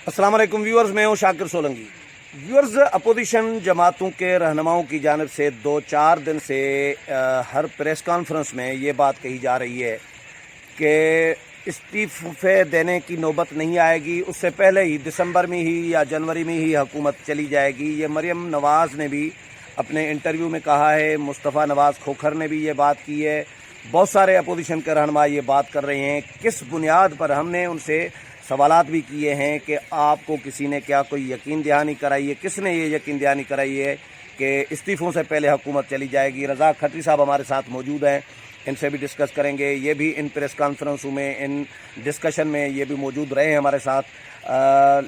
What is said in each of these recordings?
السلام علیکم ویورز، میں ہوں شاکر سولنگی۔ ویورز، اپوزیشن جماعتوں کے رہنماؤں کی جانب سے 2-4 دن سے ہر پریس کانفرنس میں یہ بات کہی جا رہی ہے کہ استعفے دینے کی نوبت نہیں آئے گی، اس سے پہلے ہی دسمبر میں ہی یا جنوری میں ہی حکومت چلی جائے گی۔ یہ مریم نواز نے بھی اپنے انٹرویو میں کہا ہے، مصطفیٰ نواز کھوکھر نے بھی یہ بات کی ہے، بہت سارے اپوزیشن کے رہنما یہ بات کر رہے ہیں۔ کس بنیاد پر؟ ہم نے ان سے سوالات بھی کیے ہیں کہ آپ کو کسی نے کیا کوئی یقین دہانی کرائی ہے، کس نے یہ یقین دہانی کرائی ہے کہ استعفوں سے پہلے حکومت چلی جائے گی۔ رضا کھٹری صاحب ہمارے ساتھ موجود ہیں، ان سے بھی ڈسکس کریں گے۔ یہ بھی ان پریس کانفرنسوں میں، ان ڈسکشن میں یہ بھی موجود رہے ہیں ہمارے ساتھ،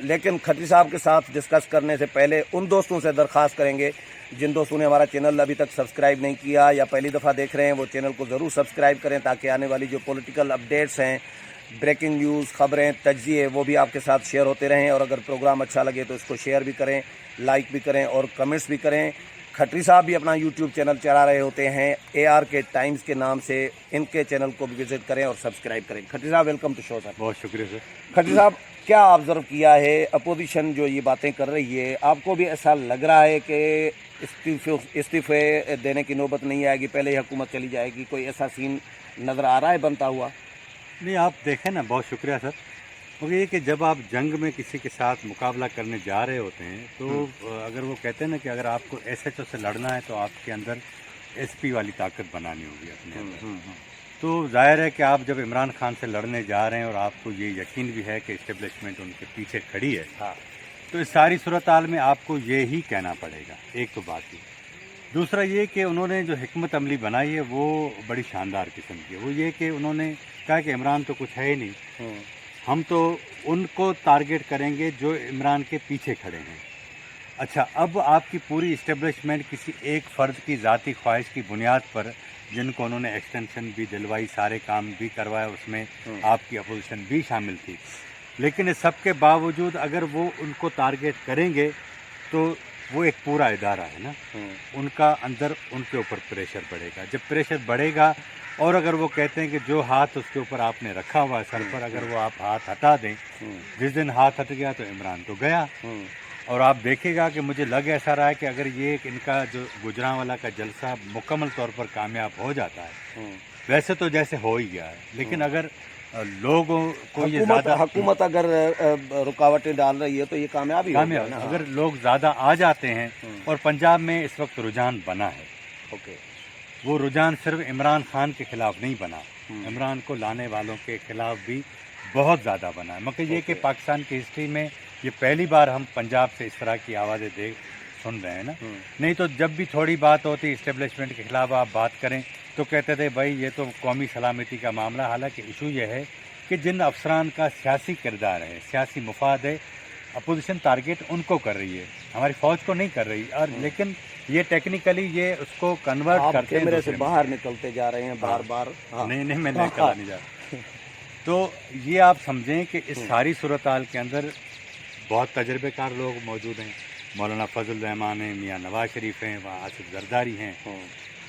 لیکن کھٹری صاحب کے ساتھ ڈسکس کرنے سے پہلے ان دوستوں سے درخواست کریں گے جن دوستوں نے ہمارا چینل ابھی تک سبسکرائب نہیں کیا یا پہلی دفعہ دیکھ رہے ہیں، وہ چینل کو ضرور سبسکرائب کریں تاکہ آنے والی جو پولیٹیکل اپڈیٹس ہیں، بریکنگ نیوز، خبریں، تجزیے، وہ بھی آپ کے ساتھ شیئر ہوتے رہیں۔ اور اگر پروگرام اچھا لگے تو اس کو شیئر بھی کریں، لائک بھی کریں اور کمنٹس بھی کریں۔ کھٹری صاحب بھی اپنا یوٹیوب چینل چلا رہے ہوتے ہیں ARK ٹائمز کے نام سے، ان کے چینل کو بھی وزٹ کریں اور سبسکرائب کریں۔ کھٹری صاحب، ویلکم ٹو شو سر۔ بہت شکریہ سر۔ کھٹری صاحب، کیا آبزرو کیا ہے؟ اپوزیشن جو یہ باتیں کر رہی ہے، آپ کو بھی ایسا لگ رہا ہے کہ استعفے دینے کی نوبت نہیں آئے گی، پہلے ہی حکومت چلی جائے گی؟ کوئی ایسا سین نظر آ رہا ہے بنتا ہوا؟ نہیں، آپ دیکھیں نا، بہت شکریہ سر۔ کیونکہ یہ کہ جب آپ جنگ میں کسی کے ساتھ مقابلہ کرنے جا رہے ہوتے ہیں تو اگر وہ کہتے ہیں نا کہ اگر آپ کو SHO سے لڑنا ہے تو آپ کے اندر SP والی طاقت بنانی ہوگی اپنے اندر۔ تو ظاہر ہے کہ آپ جب عمران خان سے لڑنے جا رہے ہیں اور آپ کو یہ یقین بھی ہے کہ اسٹیبلشمنٹ ان کے پیچھے کھڑی ہے، تو اس ساری صورتحال میں آپ کو یہی کہنا پڑے گا۔ ایک تو بات یہ، دوسرا یہ کہ انہوں نے جو حکمت عملی بنائی ہے وہ بڑی شاندار قسم کی ہے۔ وہ یہ کہ انہوں نے کہا کہ عمران تو کچھ ہے ہی نہیں، ہم تو ان کو ٹارگٹ کریں گے جو عمران کے پیچھے کھڑے ہیں۔ اچھا، اب آپ کی پوری اسٹیبلشمنٹ کسی ایک فرد کی ذاتی خواہش کی بنیاد پر، جن کو انہوں نے ایکسٹینشن بھی دلوائی، سارے کام بھی کروایا، اس میں آپ کی اپوزیشن بھی شامل تھی، لیکن اس سب کے باوجود اگر وہ ان کو ٹارگٹ کریں گے تو وہ ایک پورا ادارہ ہے نا، ان کا اندر ان کے اوپر پریشر بڑھے گا۔ جب پریشر بڑھے گا اور اگر وہ کہتے ہیں کہ جو ہاتھ اس کے اوپر آپ نے رکھا ہوا ہے سر پر، اگر وہ آپ ہاتھ ہٹا دیں، جس دن ہاتھ ہٹ گیا تو عمران تو گیا۔ اور آپ دیکھے گا کہ مجھے لگ ایسا رہا ہے کہ اگر یہ ان کا جو گجرانوالا کا جلسہ مکمل طور پر کامیاب ہو جاتا ہے، ویسے تو جیسے ہو ہی گیا ہے، لیکن اگر لوگوں کو یہ زیادہ حکومت اگر رکاوٹیں ڈال رہی ہے تو یہ کامیابی ہوگی نا۔ اگر لوگ زیادہ آ جاتے ہیں، اور پنجاب میں اس وقت رجحان بنا ہے، وہ رجحان صرف عمران خان کے خلاف نہیں بنا، عمران کو لانے والوں کے خلاف بھی بہت زیادہ بنا ہے۔ مگر یہ کہ پاکستان کی ہسٹری میں یہ پہلی بار ہم پنجاب سے اس طرح کی آوازیں سن رہے ہیں نا۔ نہیں تو جب بھی تھوڑی بات ہوتی اسٹیبلشمنٹ کے خلاف آپ بات کریں تو کہتے تھے بھائی یہ تو قومی سلامتی کا معاملہ۔ حالانکہ ایشو یہ ہے کہ جن افسران کا سیاسی کردار ہے، سیاسی مفاد ہے، اپوزیشن ٹارگٹ ان کو کر رہی ہے، ہماری فوج کو نہیں کر رہی۔ اور لیکن یہ ٹیکنیکلی یہ اس کو کنورٹ کرتے ہیں، کیمرے سے باہر نکلتے جا رہے ہیں بار بار۔ نہیں میں نکلا نہیں جا رہا۔ تو یہ آپ سمجھیں کہ اس ساری صورتحال کے اندر بہت تجربے کار لوگ موجود ہیں۔ مولانا فضل الرحمان ہیں، میاں نواز شریف ہیں، وہاں آصف زرداری ہیں،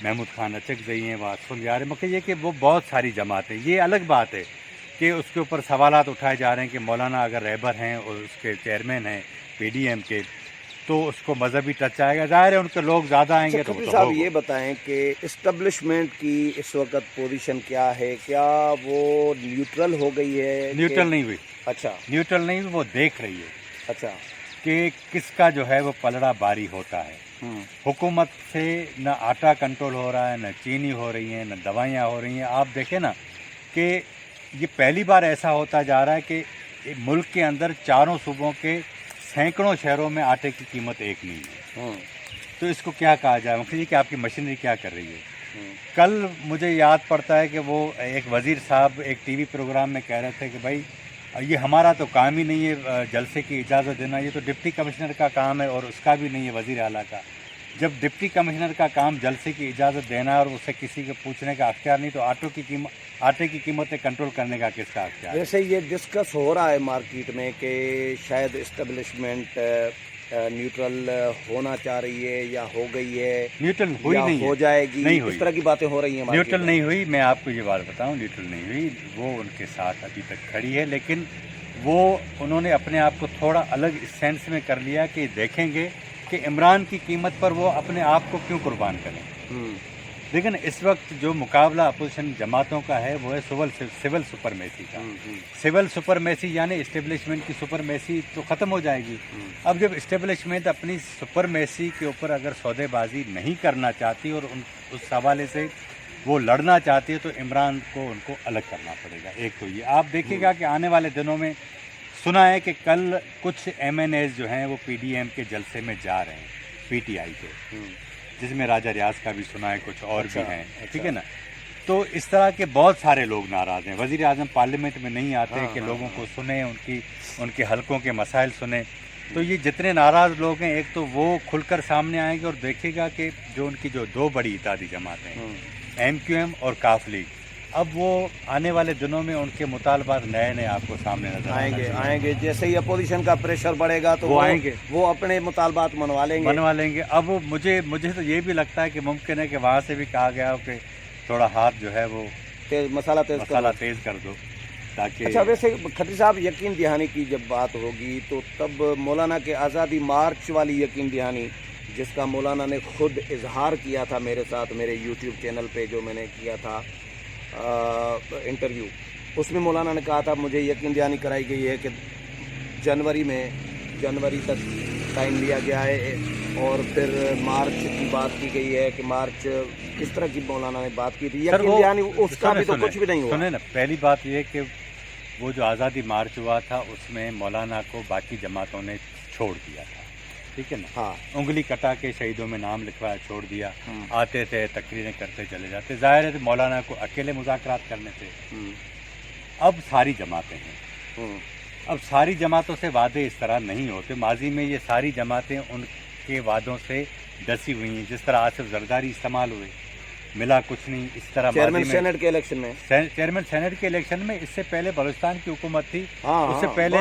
محمود خان اچکزئی ہیں، وہاں سنیار ہیں۔ مگر یہ کہ وہ بہت ساری جماعتیں، یہ الگ بات ہے کہ اس کے اوپر سوالات اٹھائے جا رہے ہیں کہ مولانا اگر رہبر ہیں اور اس کے چیئرمین ہیں PDM کے، تو اس کو مذہبی ٹچ آئے گا۔ ظاہر ہے ان کے لوگ زیادہ آئیں گے تو صاحب یہ بتائیں کہ اسٹیبلشمنٹ کی اس وقت پوزیشن کیا ہے؟ کیا وہ نیوٹرل ہو گئی ہے؟ نیوٹرل نہیں ہوئی۔ اچھا، نیوٹرل نہیں ہوئی، وہ دیکھ رہی ہے اچھا کہ کس کا جو ہے وہ پلڑا باری ہوتا ہے۔ حکومت سے نہ آٹا کنٹرول ہو رہا ہے، نہ چینی ہو رہی ہیں، نہ دوائیاں ہو رہی ہیں۔ آپ دیکھیں نا کہ یہ پہلی بار ایسا ہوتا جا رہا ہے کہ ملک کے اندر چاروں صوبوں کے سینکڑوں شہروں میں آٹے کی قیمت ایک نہیں ہے۔ تو اس کو کیا کہا جائے؟ مطلب یہ کہ آپ کی مشینری کیا کر رہی ہے؟ کل مجھے یاد پڑتا ہے کہ وہ ایک وزیر صاحب ایک TV پروگرام میں کہہ رہے تھے کہ بھائی یہ ہمارا تو کام ہی نہیں ہے جلسے کی اجازت دینا، یہ تو ڈپٹی کمشنر کا کام ہے، اور اس کا بھی نہیں ہے، وزیر اعلیٰ کا۔ جب ڈپٹی کمشنر کا کام جلسے کی اجازت دینا ہے اور اسے کسی کو پوچھنے کا اختیار نہیں، تو آٹے کی قیمتیں کنٹرول کرنے کا کس کا اختیار ہے؟ ویسے یہ ڈسکس ہو رہا ہے مارکیٹ میں کہ شاید اسٹیبلشمنٹ نیوٹرل ہونا چاہ رہی ہے یا ہو گئی ہے، نیوٹرل ہوئی نہیں ہے، ہو جائے گی، نہیں اس ہوئی، طرح کی باتیں ہو رہی ہیں۔ نیوٹرل نہیں ہوئی۔ میں آپ کو یہ بات بتاؤں، نیوٹرل نہیں ہوئی، وہ ان کے ساتھ ابھی تک کھڑی ہے، لیکن وہ انہوں نے اپنے آپ کو تھوڑا الگ اس سینس میں کر لیا کہ دیکھیں گے کہ عمران کی قیمت پر وہ اپنے آپ کو کیوں قربان کریں. لیکن اس وقت جو مقابلہ اپوزیشن جماعتوں کا ہے وہ ہے سول سپرمیسی کا. سول سپرمیسی یعنی اسٹیبلشمنٹ کی سپرمیسی تو ختم ہو جائے گی. اب جب اسٹیبلشمنٹ اپنی سپرمیسی کے اوپر اگر سودے بازی نہیں کرنا چاہتی اور اس حوالے سے وہ لڑنا چاہتی ہے تو عمران کو ان کو الگ کرنا پڑے گا. ایک تو یہ آپ دیکھیے گا کہ آنے والے دنوں میں سنا ہے کہ کل کچھ ایم این ایز جو ہیں وہ پی ڈی ایم کے جلسے میں جا رہے ہیں پی ٹی آئی کے, جس میں راجہ ریاض کا بھی سنا ہے, کچھ اور بھی ہیں, ٹھیک ہے نا. تو اس طرح کے بہت سارے لوگ ناراض ہیں. وزیر اعظم پارلیمنٹ میں نہیں آتے کہ لوگوں کو سنیں, ان کے حلقوں کے مسائل سنیں. تو یہ جتنے ناراض لوگ ہیں ایک تو وہ کھل کر سامنے آئیں گے اور دیکھے گا کہ جو ان کی جو دو بڑی اتحادی جماعتیں ہیں ایم کیو ایم اور کاف لیگ, اب وہ آنے والے دنوں میں ان کے مطالبات نئے آپ کو سامنے نظر آئیں گے. جیسے ہی اپوزیشن کا پریشر بڑھے گا تو وہ آئیں گے, وہ اپنے مطالبات منوا لیں گے. اب مجھے تو یہ بھی لگتا ہے کہ ممکن ہے کہ وہاں سے بھی کہا گیا ہو کہ تھوڑا ہاتھ جو ہے وہ مسالہ تیز کر دو تاکہ. اچھا, ویسے کھٹی صاحب یقین دہانی کی جب بات ہوگی تو تب مولانا کے آزادی مارچ والی یقین دہانی جس کا مولانا نے خود اظہار کیا تھا میرے ساتھ میرے یوٹیوب چینل پہ جو میں نے کیا تھا انٹرویو, اس میں مولانا نے کہا تھا مجھے یقین دہانی کرائی گئی ہے کہ جنوری تک ٹائم لیا گیا ہے, اور پھر مارچ کی بات کی گئی ہے کہ مارچ کس طرح کی مولانا نے بات کی تھی. یقین دہانی اس کا بھی تو کچھ بھی نہیں ہوا. سنیں نا, پہلی بات یہ کہ وہ جو آزادی مارچ ہوا تھا اس میں مولانا کو باقی جماعتوں نے چھوڑ دیا تھا, ٹھیک ہے نا. ہاں, انگلی کٹا کے شہیدوں میں نام لکھوایا, چھوڑ دیا. آتے تھے, تقریریں کرتے چلے جاتے. ظاہر ہے مولانا کو اکیلے مذاکرات کرنے تھے. اب ساری جماعتیں ہیں, اب ساری جماعتوں سے وعدے اس طرح نہیں ہوتے. ماضی میں یہ ساری جماعتیں ان کے وعدوں سے ڈسی ہوئی ہیں. جس طرح آصف زرداری استعمال ہوئے, ملا کچھ نہیں. اس طرح چیئرمین سینٹ کے الیکشن میں اس سے پہلے بلوچستان کی حکومت تھی, اس سے پہلے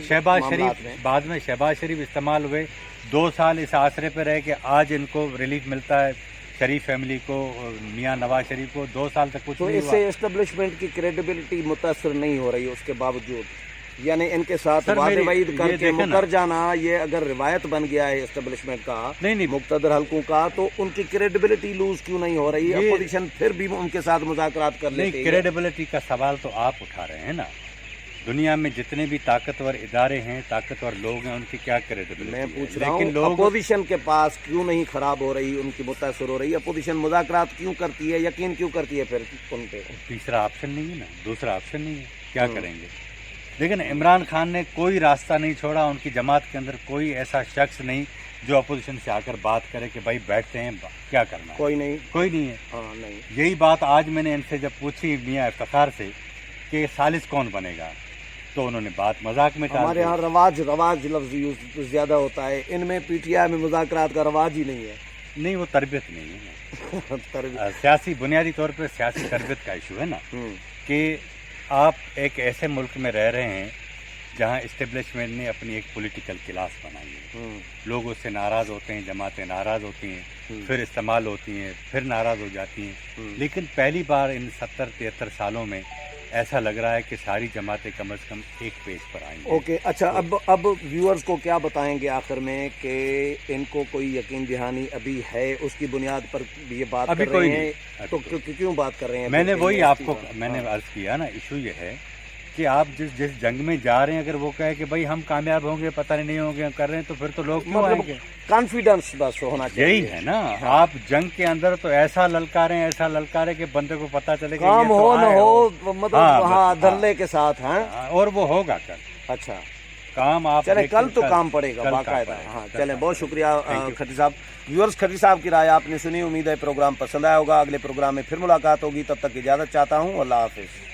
شہباز شریف, بعد میں شہباز شریف استعمال ہوئے. 2 سال اس آسرے پہ رہے کہ آج ان کو ریلیف ملتا ہے, شریف فیملی کو, میاں نواز شریف کو. 2 سال تک کچھ نہیں ہوا. تو اس سے اسٹیبلشمنٹ کی کریڈیبلٹی متاثر نہیں ہو رہی اس کے باوجود, یعنی ان کے ساتھ وعدے وعید کر کے مکر جانا, یہ اگر روایت بن گیا ہے اسٹیبلشمنٹ کا, مقتدر حلقوں کا, تو ان کی کریڈیبلٹی لوز کیوں نہیں ہو رہی؟ اپوزیشن پھر بھی ان کے ساتھ مذاکرات کر لیتی ہے. کریڈیبلٹی کا سوال تو آپ اٹھا رہے ہیں نا. دنیا میں جتنے بھی طاقتور ادارے ہیں, طاقتور لوگ ہیں, ان کی کیا کریڈیبلٹی؟ میں پوچھ رہا ہوں اپوزیشن کے پاس کیوں نہیں خراب ہو رہی, ان کی متاثر ہو رہی؟ اپوزیشن مذاکرات کیوں کرتی ہے, یقین کیوں کرتی ہے پھر ان پہ؟ تیسرا آپشن نہیں ہے نا, دوسرا آپشن نہیں ہے, کیا کریں گے؟ لیکن عمران خان نے کوئی راستہ نہیں چھوڑا. ان کی جماعت کے اندر کوئی ایسا شخص نہیں جو اپوزیشن سے آ کر بات کرے کہ بھائی بیٹھتے ہیں, کیا کرنا ہے. کوئی نہیں ہے. نہیں. یہی بات آج میں نے ان سے جب پوچھی میاں افتخار سے کہ ثالث کون بنے گا, تو انہوں نے بات مذاق میں ڈال. ہمارے یہاں رواج لفظ یوز زیادہ ہوتا ہے, ان میں پی ٹی آئی میں مذاکرات کا رواج ہی نہیں ہے. نہیں, وہ تربیت نہیں ہے. سیاسی بنیادی طور پہ سیاسی تربیت کا ایشو ہے نا, کہ آپ ایک ایسے ملک میں رہ رہے ہیں جہاں اسٹیبلشمنٹ نے اپنی ایک پولیٹیکل کلاس بنائی ہے. لوگ اس سے ناراض ہوتے ہیں, جماعتیں ناراض ہوتی ہیں, پھر استعمال ہوتی ہیں, پھر ناراض ہو جاتی ہیں. لیکن پہلی بار ان 70-73 سالوں میں ایسا لگ رہا ہے کہ ساری جماعتیں کم از کم ایک پیج پر آئیں گی. اوکے, اچھا, اب ویورز کو کیا بتائیں گے آخر میں کہ ان کو کوئی یقین دہانی ابھی ہے, اس کی بنیاد پر یہ بات کر رہے ہیں, تو کیوں بات کر رہے ہیں؟ میں نے وہی آپ کو میں نے عرض کیا نا, ایشو یہ ہے کہ آپ جس جنگ میں جا رہے ہیں, اگر وہ کہے کہ بھائی ہم کامیاب ہوں گے, پتہ نہیں ہوں گے, ہم کر رہے ہیں, تو پھر تو لوگ کیوں آئیں گے؟ کانفیڈنس بس ہونا چاہیے. یہی ہے نا, آپ جنگ کے اندر تو ایسا للکاریں کہ بندے کو پتہ چلے کہ کام ہو نہ ہو, مطلب دھڑلے کے ساتھ ہیں, اور وہ ہوگا کل. اچھا, کام آپ چلے کل تو کام پڑے گا باقاعدہ. ہاں چلیں, بہت شکریہ کھٹی صاحب. ویورز, کھٹی صاحب کی رائے آپ نے سنی, امید ہے پروگرام پسند آیا ہوگا. اگلے پروگرام میں پھر ملاقات ہوگی, تب تک اجازت چاہتا ہوں. اللہ حافظ.